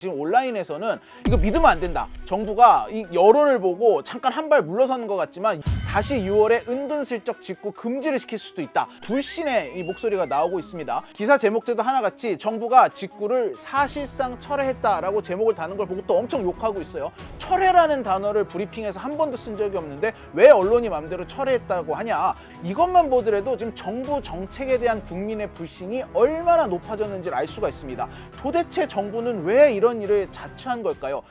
지금 온라인에서는 이거 믿으면 안 된다. 정부가 이 여론을 보고 잠깐 한 발 물러서는 것 같지만 다시 6월에 은근슬쩍 직구 금지를 시킬 수도 있다. 불신의 이 목소리가 나오고 있습니다. 기사 제목들도 하나같이 정부가 직구를 사실상 철회했다라고 제목을 다는 걸 보고 또 엄청 욕하고 있어요. 철회라는 단어를 브리핑에서 한 번도 쓴 적이 없는데 왜 언론이 마음대로 철회했다고 하냐. 이것만 보더라도 지금 정부 정책에 대한 국민의 불신이 얼마나 높아졌는지를 알 수가 있습니다. 도대체 정부는 왜 이런 일을 자처한 걸까요?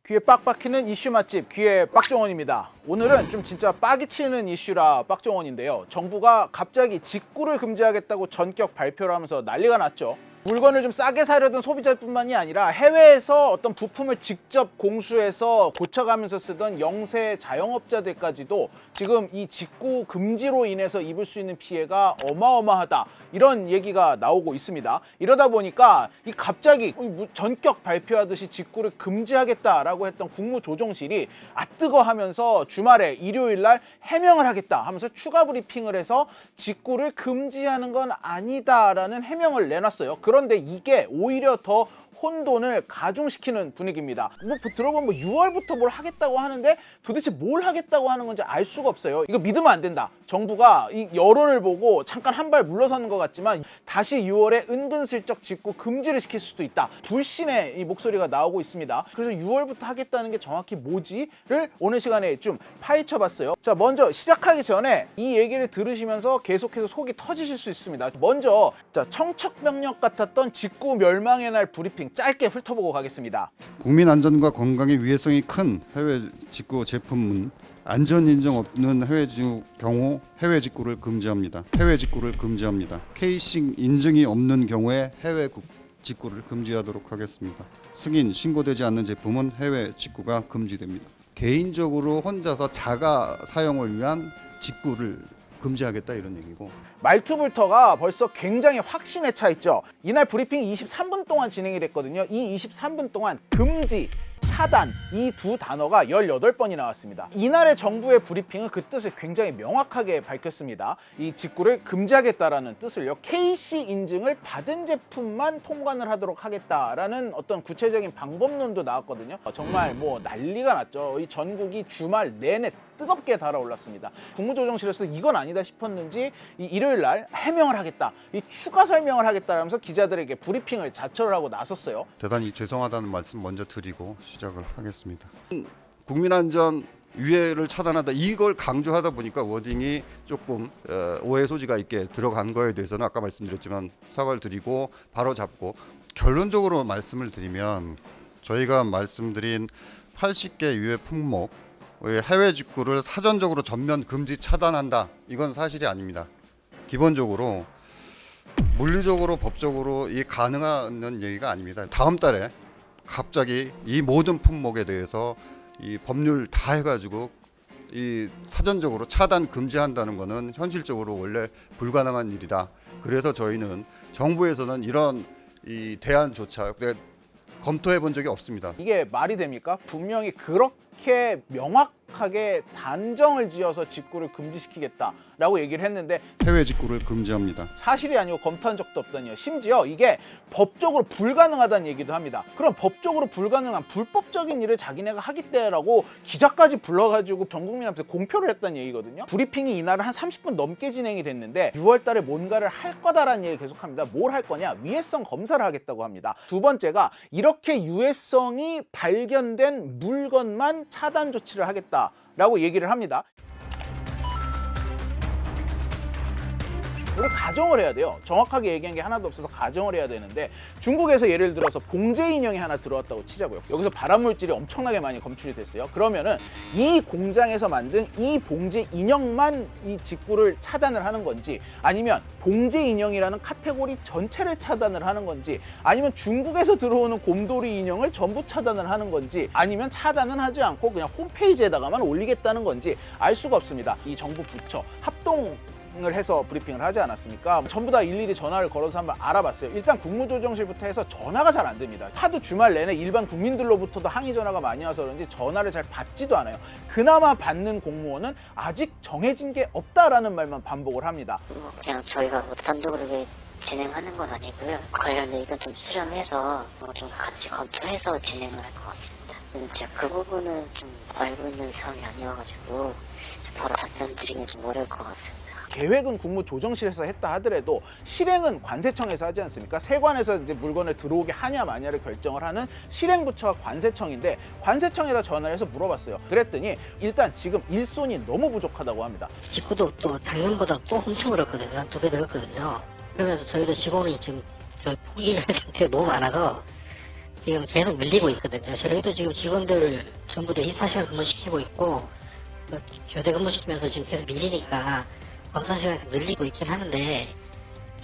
귀에 빡 박히는 이슈 맛집 귀의 빡종원입니다. 오늘은 좀 진짜 빡이 치는 이슈라 빡종원인데요. 정부가 갑자기 직구를 금지하겠다고 전격 발표를 하면서 난리가 났죠. 물건을 좀 싸게 사려던 소비자뿐만이 아니라 해외에서 어떤 부품을 직접 공수해서 고쳐가면서 쓰던 영세 자영업자들까지도 지금 이 직구 금지로 인해서 입을 수 있는 피해가 어마어마하다, 이런 얘기가 나오고 있습니다. 이러다 보니까 이 갑자기 전격 발표하듯이 직구를 금지하겠다라고 했던 국무조정실이 뜨거 하면서 주말에 일요일날 해명을 하겠다 하면서 추가 브리핑을 해서 직구를 금지하는 건 아니다라는 해명을 내놨어요. 그런데 이게 오히려 더 혼돈을 가중시키는 분위기입니다. 들어보면 6월부터 뭘 하겠다고 하는데 도대체 뭘 하겠다고 하는 건지 알 수가 없어요. 이거 믿으면 안 된다. 정부가 이 여론을 보고 잠깐 한 발 물러서는 것 같지만 다시 6월에 은근슬쩍 직구 금지를 시킬 수도 있다. 불신의 이 목소리가 나오고 있습니다. 그래서 6월부터 하겠다는 게 정확히 뭐지를 오늘 시간에 좀 파헤쳐 봤어요. 자, 먼저 시작하기 전에 이 얘기를 들으시면서 계속해서 속이 터지실 수 있습니다. 먼저 청천벽력 같았던 직구 멸망의 날 브리핑 짧게 훑어보고 가겠습니다. 국민 안전과 건강의 위해성이 큰 해외 직구 제품은 안전 인정 없는 해외 경우 해외 직구를 금지합니다. 해외 직구를 금지합니다. 케이싱 인증이 없는 경우에 해외 직구를 금지하도록 하겠습니다. 승인 신고되지 않는 제품은 해외 직구가 금지됩니다. 개인적으로 혼자서 자가 사용을 위한 직구를 금지하겠다, 이런 얘기고. 말투불터가 벌써 굉장히 확신에 차 있죠. 이날 브리핑이 23분 동안 진행이 됐거든요. 이 23분 동안 금지, 차단, 이 두 단어가 18번이 나왔습니다. 이날의 정부의 브리핑은 그 뜻을 굉장히 명확하게 밝혔습니다. 이 직구를 금지하겠다라는 뜻을요, KC 인증을 받은 제품만 통관을 하도록 하겠다라는 어떤 구체적인 방법론도 나왔거든요. 정말 난리가 났죠. 이 전국이 주말 내내 뜨겁게 달아올랐습니다. 국무조정실에서 이건 아니다 싶었는지 이 일요일 날 해명을 하겠다, 이 추가 설명을 하겠다라면서 기자들에게 브리핑을 자처를 하고 나섰어요. 대단히 죄송하다는 말씀 먼저 드리고 시작을 하겠습니다. 국민안전 위해를 차단하다, 이걸 강조하다 보니까 워딩이 조금 오해 소지가 있게 들어간 거에 대해서는 아까 말씀드렸지만 사과를 드리고 바로 잡고, 결론적으로 말씀을 드리면 저희가 말씀드린 80개 유해 품목 해외 직구를 사전적으로 전면 금지 차단한다, 이건 사실이 아닙니다. 기본적으로 물리적으로 법적으로 이 가능한 얘기가 아닙니다. 다음 달에 갑자기 이 모든 품목에 대해서 이 법률 다 해가지고 이 사전적으로 차단 금지한다는 거는 현실적으로 원래 불가능한 일이다. 그래서 저희는 정부에서는 이런 이 대안조차 검토해 본 적이 없습니다. 이게 말이 됩니까? 분명히 그렇게 명확하게 단정을 지어서 직구를 금지시키겠다라고 얘기를 했는데 해외 직구를 금지합니다. 사실이 아니고 검토한 적도 없다니요. 심지어 이게 법적으로 불가능하다는 얘기도 합니다. 그럼 법적으로 불가능한 불법적인 일을 자기네가 하겠다라고 기자까지 불러가지고 전 국민한테 공표를 했다는 얘기거든요. 브리핑이 이날은 한 30분 넘게 진행이 됐는데 6월 달에 뭔가를 할 거다라는 얘기를 계속합니다. 뭘 할 거냐? 위해성 검사를 하겠다고 합니다. 두 번째가 이렇게 유해성이 발견된 물건만 차단 조치를 하겠다라고 얘기를 합니다. 우리 가정을 해야 돼요. 정확하게 얘기한 게 하나도 없어서 가정을 해야 되는데, 중국에서 예를 들어서 봉제 인형이 하나 들어왔다고 치자고요. 여기서 발암물질이 엄청나게 많이 검출이 됐어요. 그러면은 이 공장에서 만든 이 봉제 인형만 이 직구를 차단을 하는 건지, 아니면 봉제 인형이라는 카테고리 전체를 차단을 하는 건지, 아니면 중국에서 들어오는 곰돌이 인형을 전부 차단을 하는 건지, 아니면 차단은 하지 않고 그냥 홈페이지에다가만 올리겠다는 건지 알 수가 없습니다. 이 정부 부처 합동 을 해서 브리핑을 하지 않았습니까? 전부 다 일일이 전화를 걸어서 한번 알아봤어요. 일단 국무조정실부터 해서 전화가 잘 안 됩니다. 하도 주말 내내 일반 국민들로부터도 항의 전화가 많이 와서 그런지 전화를 잘 받지도 않아요. 그나마 받는 공무원은 아직 정해진 게 없다라는 말만 반복을 합니다. 그냥 저희가 단독으로 진행하는 건 아니고요. 관련 의견 좀 수렴해서 좀 같이 검토해서 진행을 할 것 같습니다. 제가 그 부분은 좀 알고 있는 상황이 아니어가지고 바로 답변 드리긴 좀 어려울 것 같습니다. 계획은 국무조정실에서 했다 하더라도 실행은 관세청에서 하지 않습니까? 세관에서 이제 물건을 들어오게 하냐 마냐를 결정을 하는 실행부처가 관세청인데 관세청에다 전화를 해서 물어봤어요. 그랬더니 일단 지금 일손이 너무 부족하다고 합니다. 직구도 또 작년보다 또 엄청 늘었거든요. 한 2배 늘었거든요. 그러면서 저희도 직원이 지금 포기할 상태가 너무 많아서 지금 계속 밀리고 있거든요. 저희도 지금 직원들 전부 다 24시간 근무시키고 있고 교대 근무시키면서 지금 계속 밀리니까 검사시간에서 밀리고 있긴 하는데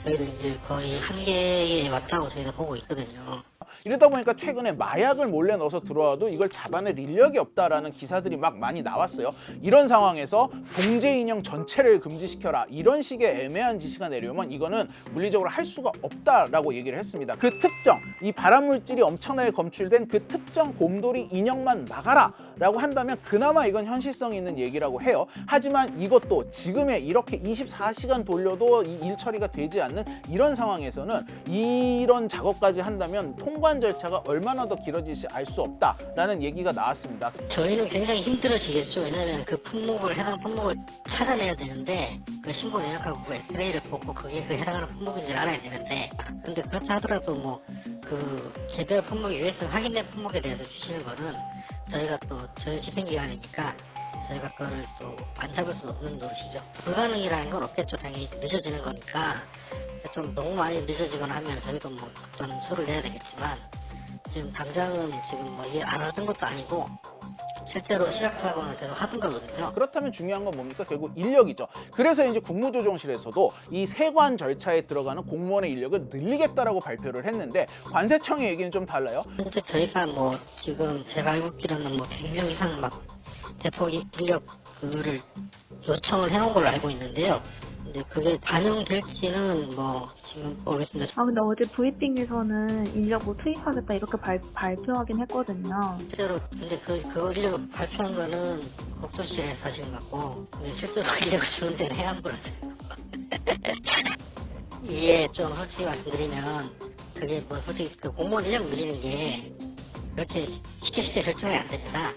저희도 이제 거의 한계에 왔다고 저희가 보고 있거든요. 이러다 보니까 최근에 마약을 몰래 넣어서 들어와도 이걸 잡아낼 인력이 없다라는 기사들이 막 많이 나왔어요. 이런 상황에서 봉제 인형 전체를 금지시켜라 이런 식의 애매한 지시가 내려오면 이거는 물리적으로 할 수가 없다라고 얘기를 했습니다. 그 특정 이 발암물질이 엄청나게 검출된 그 특정 곰돌이 인형만 막아라 라고 한다면 그나마 이건 현실성 있는 얘기라고 해요. 하지만 이것도 지금의 이렇게 24시간 돌려도 이 일 처리가 되지 않는 이런 상황에서는 이런 작업까지 한다면 통관 절차가 얼마나 더 길어질지 알 수 없다라는 얘기가 나왔습니다. 저희는 굉장히 힘들어지겠죠. 왜냐하면 그 품목을 해당 품목을 찾아내야 되는데 그 신고 내역하고 그 엑스레이를 보고 그게 그 해당하는 품목인지 알아야 되는데 근데 그렇다 하더라도 뭐 그 개별 품목에 의해서 확인된 품목에 대해서 주시는 거는 저희가 또 저희 집행기관이니까 저희가 그거를 또 안 잡을 수 없는 노릇이죠. 불가능이라는 건 없겠죠. 당연히 늦어지는 거니까 좀 너무 많이 늦어지거나 하면 저희도 뭐 어떤 수를 내야 되겠지만 지금 당장은 지금 뭐 이게 안 하던 것도 아니고 실제로 시작하고는 계속 하던 거거든요. 그렇다면 중요한 건 뭡니까? 결국 인력이죠. 그래서 이제 국무조정실에서도 이 세관 절차에 들어가는 공무원의 인력을 늘리겠다라고 발표를 했는데 관세청의 얘기는 좀 달라요. 근데 저희가 뭐 지금 제가 알고 있기로는 뭐 100명 이상 막 대폭 인력을 요청을 해놓은 걸로 알고 있는데요. 근데 그게 반영될지는 뭐 지금 모르겠습니다. 근데 어제 브리핑에서는 인력 뭐 투입하겠다 이렇게 발표하긴 했거든요. 실제로 근데 그 인력을 발표한 거는 국토실에서 하신 것 같고 근데 실제로 인력을 주는 데는 해안부라서요. 이게 좀 솔직히 말씀드리면 그게 뭐 솔직히 그 공무원 인력 늘리는 게 그렇게 쉽게 결정이 안 됩니다.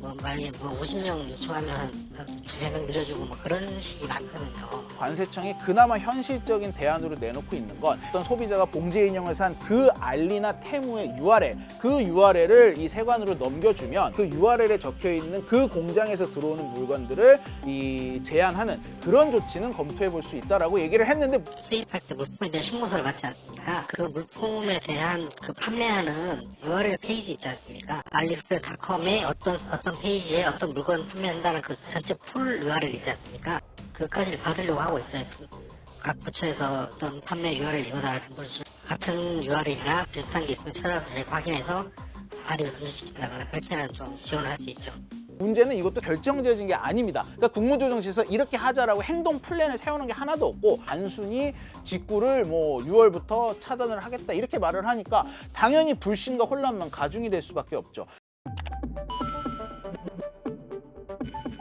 뭐 만약에 뭐 50명 요청하면 한 2-3명 늘려주고 뭐 그런 식이 많거든요. 관세청이 그나마 현실적인 대안으로 내놓고 있는 건 어떤 소비자가 봉제 인형을 산 그 알리나 테무의 URL, 그 URL을 이 세관으로 넘겨주면 그 URL에 적혀 있는 그 공장에서 들어오는 물건들을 이 제한하는 그런 조치는 검토해 볼 수 있다라고 얘기를 했는데 수입할 때 물품에 대한 신고서를 받지 않습니까? 그 물품에 대한 그 판매하는 URL 페이지 있지 않습니까? 알리익스프레스닷컴에 어떤 페이지에 어떤 물건 판매한다는 그 전체 풀 URL 있지 않습니까? 그까지를 받으려고 하고 있어요. 각 부처에서 어떤 판매 URL 이거다 같은 URL이나 비슷한 게 있으면 찾아서 확인해서 발의를 금지시킨다거나 그렇게는 좀 지원을 할 수 있죠. 문제는 이것도 결정지어진 게 아닙니다. 그러니까 국무조정실에서 이렇게 하자라고 행동 플랜을 세우는 게 하나도 없고 단순히 직구를 뭐 6월부터 차단을 하겠다 이렇게 말을 하니까 당연히 불신과 혼란만 가중이 될 수밖에 없죠.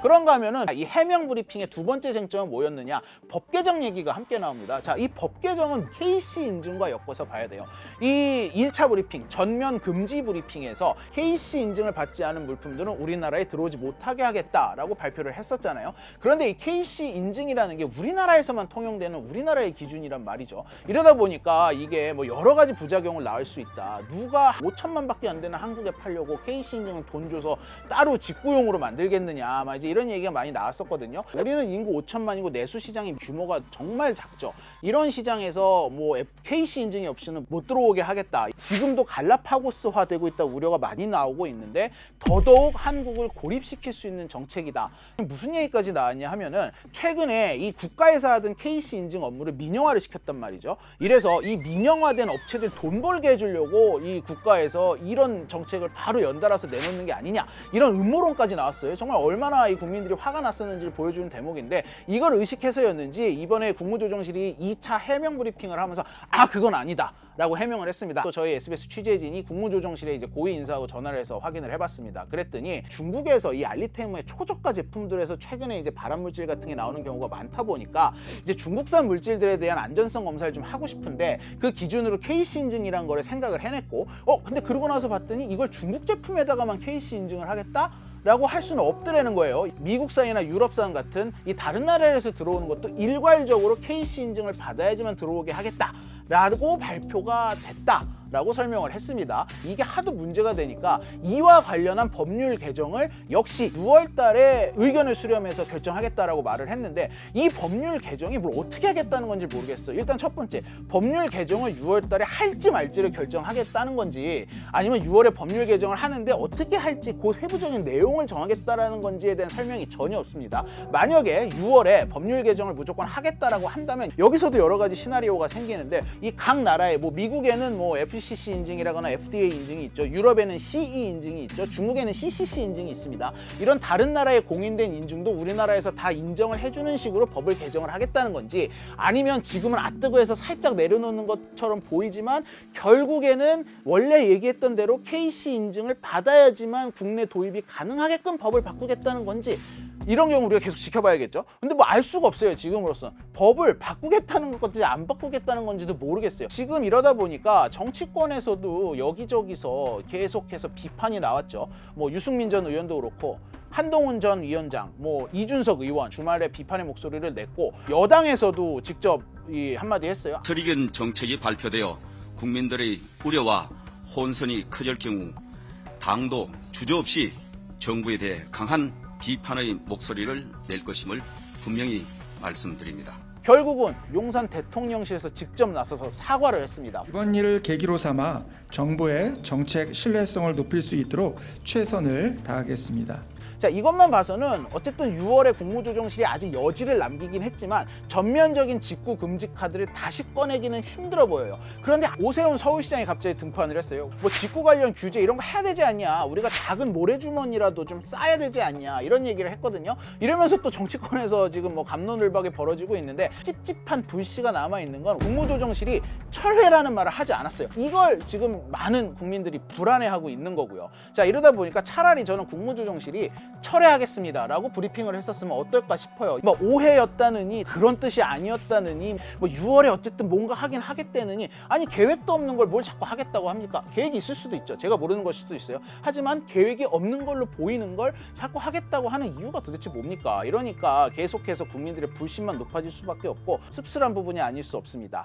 그런가 하면은 이 해명 브리핑의 두 번째 쟁점은 뭐였느냐? 법 개정 얘기가 함께 나옵니다. 자, 이 법 개정은 KC 인증과 엮어서 봐야 돼요. 이 1차 브리핑, 전면 금지 브리핑에서 KC 인증을 받지 않은 물품들은 우리나라에 들어오지 못하게 하겠다라고 발표를 했었잖아요. 그런데 이 KC 인증이라는 게 우리나라에서만 통용되는 우리나라의 기준이란 말이죠. 이러다 보니까 이게 뭐 여러 가지 부작용을 낳을 수 있다. 누가 5천만밖에 안 되는 한국에 팔려고 KC 인증은 돈 줘서 따로 직구용으로 만들겠느냐. 막 이제 이런 얘기가 많이 나왔었거든요. 우리는 인구 5천만이고 내수 시장의 규모가 정말 작죠. 이런 시장에서 뭐 KC 인증이 없이는 못 들어오게 하겠다. 지금도 갈라파고스화 되고 있다 우려가 많이 나오고 있는데 더더욱 한국을 고립시킬 수 있는 정책이다. 무슨 얘기까지 나왔냐 하면은 최근에 이 국가에서 하던 KC 인증 업무를 민영화를 시켰단 말이죠. 이래서 이 민영화된 업체들 돈 벌게 해주려고 이 국가에서 이런 정책을 바로 연달아서 내놓는 게 아니냐 이런 음모론까지 나왔어요. 정말 얼마나 이 국민들이 화가 났었는지를 보여주는 대목인데 이걸 의식해서였는지 이번에 국무조정실이 2차 해명 브리핑을 하면서 그건 아니다 라고 해명을 했습니다. 또 저희 SBS 취재진이 국무조정실에 이제 고위 인사하고 전화를 해서 확인을 해봤습니다. 그랬더니 중국에서 이 알리테무의 초저가 제품들에서 최근에 이제 발암물질 같은 게 나오는 경우가 많다 보니까 이제 중국산 물질들에 대한 안전성 검사를 좀 하고 싶은데 그 기준으로 KC 인증이란 거를 생각을 해냈고 근데 그러고 나서 봤더니 이걸 중국 제품에다가만 KC 인증을 하겠다? 라고 할 수는 없더라는 거예요. 미국산이나 유럽산 같은 이 다른 나라에서 들어오는 것도 일괄적으로 KC 인증을 받아야지만 들어오게 하겠다 라고 발표가 됐다 라고 설명을 했습니다. 이게 하도 문제가 되니까 이와 관련한 법률 개정을 역시 6월 달에 의견을 수렴해서 결정하겠다라고 말을 했는데 이 법률 개정이 뭘 어떻게 하겠다는 건지 모르겠어요. 일단 첫 번째, 법률 개정을 6월 달에 할지 말지를 결정하겠다는 건지 아니면 6월에 법률 개정을 하는데 어떻게 할지 그 세부적인 내용을 정하겠다라는 건지에 대한 설명이 전혀 없습니다. 만약에 6월에 법률 개정을 무조건 하겠다라고 한다면 여기서도 여러 가지 시나리오가 생기는데 이 각 나라에 미국에는 FCC 인증이라거나 FDA 인증이 있죠. 유럽에는 CE 인증이 있죠. 중국에는 CCC 인증이 있습니다. 이런 다른 나라의 공인된 인증도 우리나라에서 다 인정을 해주는 식으로 법을 개정을 하겠다는 건지 아니면 지금은 뜨고 해서 살짝 내려놓는 것처럼 보이지만 결국에는 원래 얘기했던 대로 KC 인증을 받아야지만 국내 도입이 가능하게끔 법을 바꾸겠다는 건지 이런 경우 우리가 계속 지켜봐야겠죠. 근데 알 수가 없어요. 지금으로선 법을 바꾸겠다는 건지 안 바꾸겠다는 건지도 모르겠어요. 지금 이러다 보니까 정치권에서도 여기저기서 계속해서 비판이 나왔죠. 유승민 전 의원도 그렇고 한동훈 전 위원장, 이준석 의원 주말에 비판의 목소리를 냈고 여당에서도 직접 한마디 했어요. 트리건 정책이 발표되어 국민들의 우려와 혼선이 커질 경우 당도 주저없이 정부에 대해 강한 비판의 목소리를 낼 것임을 분명히 말씀드립니다. 결국은 용산 대통령실에서 직접 나서서 사과를 했습니다. 이번 일을 계기로 삼아 정부의 정책 신뢰성을 높일 수 있도록 최선을 다하겠습니다. 자, 이것만 봐서는 어쨌든 6월에 국무조정실이 아직 여지를 남기긴 했지만 전면적인 직구 금지 카드를 다시 꺼내기는 힘들어 보여요. 그런데 오세훈 서울시장이 갑자기 등판을 했어요. 직구 관련 규제 이런 거 해야 되지 않냐, 우리가 작은 모래주머니라도 좀 쌓아야 되지 않냐, 이런 얘기를 했거든요. 이러면서 또 정치권에서 지금 갑론을박이 벌어지고 있는데 찝찝한 불씨가 남아있는 건 국무조정실이 철회라는 말을 하지 않았어요. 이걸 지금 많은 국민들이 불안해하고 있는 거고요. 자, 이러다 보니까 차라리 저는 국무조정실이 철회하겠습니다 라고 브리핑을 했었으면 어떨까 싶어요. 오해였다느니 그런 뜻이 아니었다느니 6월에 어쨌든 뭔가 하긴 하겠다느니 아니 계획도 없는 걸 뭘 자꾸 하겠다고 합니까? 계획이 있을 수도 있죠. 제가 모르는 걸 수도 있어요. 하지만 계획이 없는 걸로 보이는 걸 자꾸 하겠다고 하는 이유가 도대체 뭡니까? 이러니까 계속해서 국민들의 불신만 높아질 수밖에 없고 씁쓸한 부분이 아닐 수 없습니다.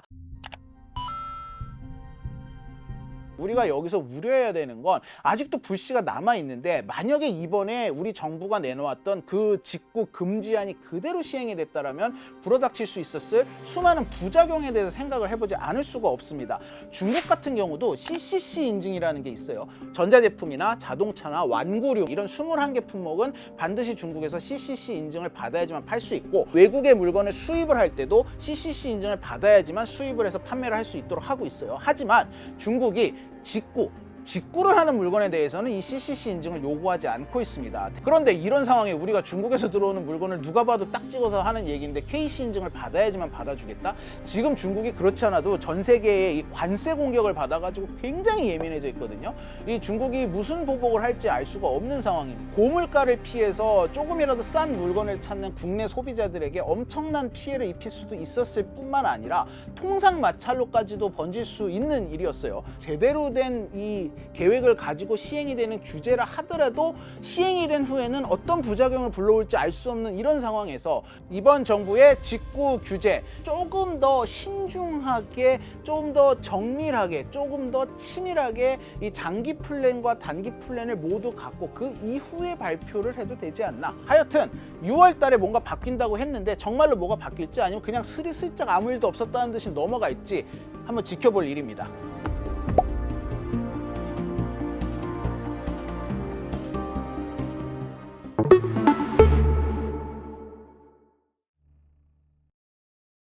우리가 여기서 우려해야 되는 건 아직도 불씨가 남아있는데 만약에 이번에 우리 정부가 내놓았던 그 직구 금지안이 그대로 시행이 됐다면 불어닥칠 수 있었을 수많은 부작용에 대해서 생각을 해보지 않을 수가 없습니다. 중국 같은 경우도 CCC 인증이라는 게 있어요. 전자제품이나 자동차나 완구류 이런 21개 품목은 반드시 중국에서 CCC 인증을 받아야지만 팔 수 있고 외국의 물건을 수입을 할 때도 CCC 인증을 받아야지만 수입을 해서 판매를 할 수 있도록 하고 있어요. 하지만 중국이 직구를 하는 물건에 대해서는 이 CCC 인증을 요구하지 않고 있습니다. 그런데 이런 상황에 우리가 중국에서 들어오는 물건을 누가 봐도 딱 찍어서 하는 얘기인데 KC 인증을 받아야지만 받아주겠다? 지금 중국이 그렇지 않아도 전 세계의 이 관세 공격을 받아가지고 굉장히 예민해져 있거든요. 이 중국이 무슨 보복을 할지 알 수가 없는 상황입니다. 고물가를 피해서 조금이라도 싼 물건을 찾는 국내 소비자들에게 엄청난 피해를 입힐 수도 있었을 뿐만 아니라 통상 마찰로까지도 번질 수 있는 일이었어요. 제대로 된 이 계획을 가지고 시행이 되는 규제라 하더라도 시행이 된 후에는 어떤 부작용을 불러올지 알 수 없는 이런 상황에서 이번 정부의 직구 규제 조금 더 신중하게, 좀 더 정밀하게, 조금 더 치밀하게 이 장기 플랜과 단기 플랜을 모두 갖고 그 이후에 발표를 해도 되지 않나. 하여튼 6월 달에 뭔가 바뀐다고 했는데 정말로 뭐가 바뀔지 아니면 그냥 스리슬쩍 아무 일도 없었다는 듯이 넘어갈지 한번 지켜볼 일입니다.